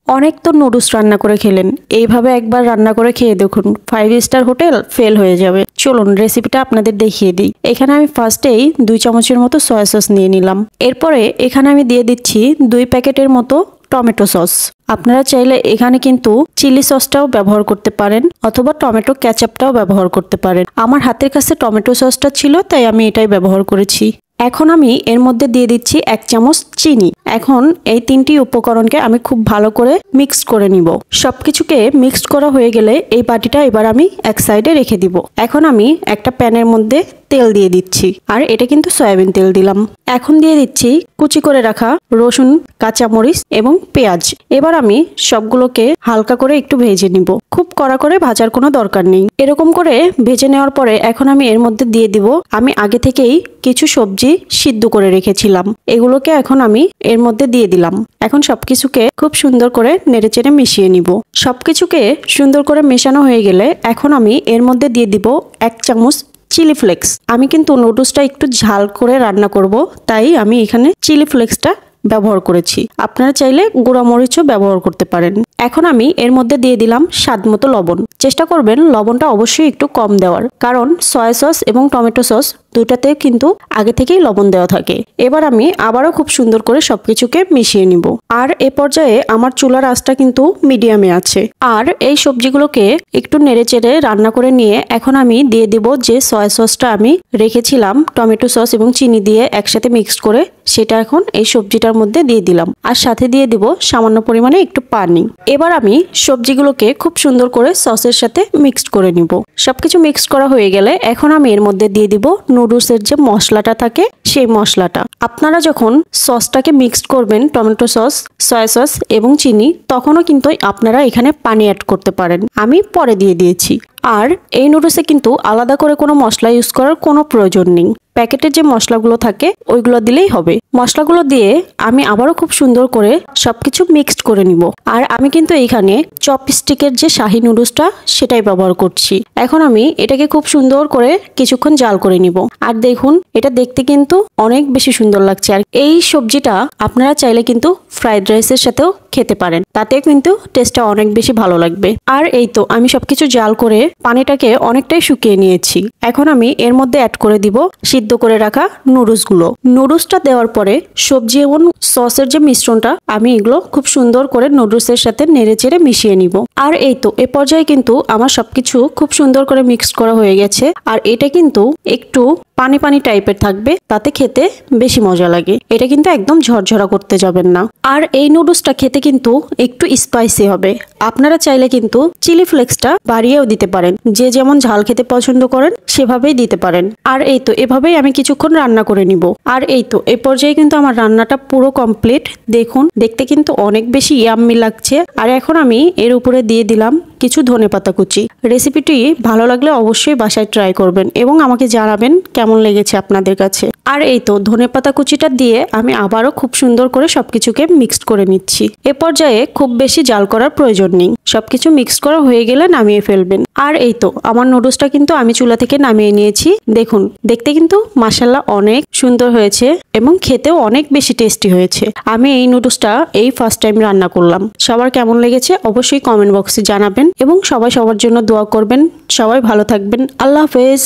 অনেক তো নুডলস রান্না করে খেলেন, এইভাবে একবার রান্না করে খেয়ে দেখুন, 5 স্টার হোটেল ফেল হয়ে যাবে। চলুন রেসিপিটা আপনাদের দেখিয়ে দিই। এখানে আমি ফার্স্টেই 2 চামচের মতো সয়া সস নিয়ে নিলাম। এরপরে এখানে আমি দিয়ে দিচ্ছি 2 প্যাকেটের মতো টমেটো সস। আপনারা চাইলে এখানে কিন্তু চিলি সসটাও ব্যবহার করতে পারেন অথবা টমেটো কেচাপটাও ব্যবহার করতে পারেন। আমার হাতের কাছে টমেটো সসটা ছিল, তাই আমি এটাই ব্যবহার করেছি। এখন আমি এর মধ্যে দিয়ে দিচ্ছি 1 চামচ চিনি। এখন এই 3টি উপকরণকে আমি খুব ভালো করে মিক্স করে নিব। সবকিছুকে মিক্সড করা হয়ে গেলে এই বাটিটা এবার আমি এক সাইডে রেখে দিব। এখন আমি একটা প্যানের মধ্যে তেল দিয়ে দিচ্ছি, আর এটা কিন্তু সয়াবিন তেল দিলাম। এখন দিয়ে দিচ্ছি কুচি করে রাখা রসুন, কাঁচামরিচ এবং পেঁয়াজ। এবার আমি সবগুলোকে হালকা করে একটু ভেজে নিব। খুব কড়া করে ভাজার কোনো দরকার নেই। এরকম করে ভেজে নেওয়ার পরে এখন আমি এর মধ্যে দিয়ে দিব আমি আগে থেকেই কিছু সবজি সিদ্ধ করে রেখেছিলাম। এগুলোকে এখন আমি এর মধ্যে দিয়ে দিলাম। এখন সবকিছুকে খুব সুন্দর করে নেড়েচেড়ে মিশিয়ে নিব। সবকিছুকে সুন্দর করে মেশানো হয়ে গেলে এখন আমি এর মধ্যে দিয়ে দিব 1 চামচ চিলি ফ্লেক্স। আমি কিন্তু নুডলসটা একটু ঝাল করে রান্না করব, তাই আমি এখানে চিলি ফ্লেক্সটা ব্যবহার করেছি। আপনারা চাইলে গুঁড়া মরিচও ব্যবহার করতে পারেন। এখন আমি এর মধ্যে দিয়ে দিলাম স্বাদ মতো লবণ। চেষ্টা করবেন লবণটা অবশ্যই একটু কম দেওয়ার, কারণ সয়া সস এবং টমেটো সস দুটাতে কিন্তু আগে থেকেই লবণ দেওয়া থাকে। এবার আমি আবারও খুব সুন্দর করে সবকিছুকে মিশিয়ে নিব। আর এ পর্যায়ে আমার চুলার আঁচটা কিন্তু মিডিয়ামে আছে। আর এই সবজিগুলোকে একটু নেড়েচেড়ে রান্না করে নিয়ে এখন আমি দিয়ে দিব যে সয়া সসটা আমি রেখেছিলাম টমেটো সস এবং চিনি দিয়ে একসাথে মিক্সড করে, সেটা এখন এই সবজিটার মধ্যে দিয়ে দিলাম। আর সাথে দিয়ে দিব সামান্য পরিমাণে একটু পানি। এবার আমি সবজিগুলোকে খুব সুন্দর করে সসের সাথে মিক্সড করে নিব। সবকিছু মিক্সড করা হয়ে গেলে এখন আমি এর মধ্যে দিয়ে দিব নুডলসের যে মশলাটা থাকে সেই মশলাটা। আপনারা যখন সসটাকে মিক্সড করবেন টমেটো সস, সয়া সস এবং চিনি, তখনও কিন্তু আপনারা এখানে পানি অ্যাড করতে পারেন। আমি পরে দিয়ে দিয়েছি। আর এই নুডলসে কিন্তু আলাদা করে কোনো মশলা ইউজ করার কোনো প্রয়োজন নেই। প্যাকেটের যে মশলাগুলো থাকে ওইগুলো দিলেই হবে। মশলাগুলো দিয়ে আমি আবারও খুব সুন্দর করে সবকিছু মিক্সড করে নিব। আর আমি কিন্তু এইখানে চপস্টিকের যে শাহী নুডলসটা সেটাই ব্যবহার করছি। এখন আমি এটাকে খুব সুন্দর করে কিছুক্ষণ জাল করে নিব। আর দেখুন, এটা দেখতে কিন্তু অনেক বেশি সুন্দর লাগছে। আর এই সবজিটা আপনারা চাইলে কিন্তু ফ্রাইড রাইসের সাথেও খেতে পারেন, তাতে কিন্তু টেস্টটা অনেক বেশি ভালো লাগবে। আর এই তো আমি সবকিছু জাল করে পানিটাকে অনেকটাই শুকিয়ে নিয়েছি। এখন আমি এর মধ্যে অ্যাড করে দিব সিদ্ধ করে রাখা নুডলসগুলো। নুডলসটা দেওয়ার পরে সবজি এবং সসের যে মিশ্রণটা, আমি এগুলো খুব সুন্দর করে নুডলসের সাথে নেড়েচেড়ে মিশিয়ে নিব। আর এই তো এ পর্যায়ে কিন্তু আমার সবকিছু খুব সুন্দর করে মিক্সড করা হয়ে গেছে। আর এটা কিন্তু একটু পানি পানি টাইপের থাকবে, তাতে খেতে বেশি মজা লাগে। এটা কিন্তু একদম ঝরঝরা করতে যাবেন না। আর এই নুডলসটা খেতে কিন্তু একটু স্পাইসি হবে। আপনারা চাইলে কিন্তু চিলি ফ্লেক্সটা বাড়িয়েও দিতে পারেন। যে যেমন ঝাল খেতে পছন্দ করেন সেভাবেই দিতে পারেন। আর এই তো এভাবেই আমি কিছুক্ষণ রান্না করে নিব। আর এই তো এ পর্যায়ে কিন্তু আমার রান্নাটা পুরো কমপ্লিট। দেখুন, দেখতে কিন্তু অনেক বেশি ইয়াম্মি লাগছে। আর এখন আমি এর উপরে দিয়ে দিলাম কিছু ধনেপাতা কুচি। রেসিপিটি ভালো লাগলে অবশ্যই বাসায় ট্রাই করবেন এবং আমাকে জানাবেন কেমন লেগেছে আপনাদের কাছে। আর এই তো ধনেপাতা কুচিটা দিয়ে আমি আবারও খুব সুন্দর করে সবকিছুকে মিক্সড করে নিচ্ছি। এ পর্যায়ে খুব বেশি জাল করার প্রয়োজন নেই। সবকিছু মিক্সড করা হয়ে গেলে নামিয়ে ফেলবেন। আর এই তো আমার নুডলসটা কিন্তু আমি চুলা থেকে নামিয়ে নিয়েছি। দেখুন, দেখতে কিন্তু মাশাআল্লাহ অনেক সুন্দর হয়েছে এবং খেতেও অনেক বেশি টেস্টি হয়েছে। আমি এই নুডলসটা এই ফার্স্ট টাইম রান্না করলাম। সবার কেমন লেগেছে অবশ্যই কমেন্ট বক্সে জানাবেন এবং সবাই সবার জন্য দোয়া করবেন। সবাই ভালো থাকবেন। আল্লাহ হাফেজ।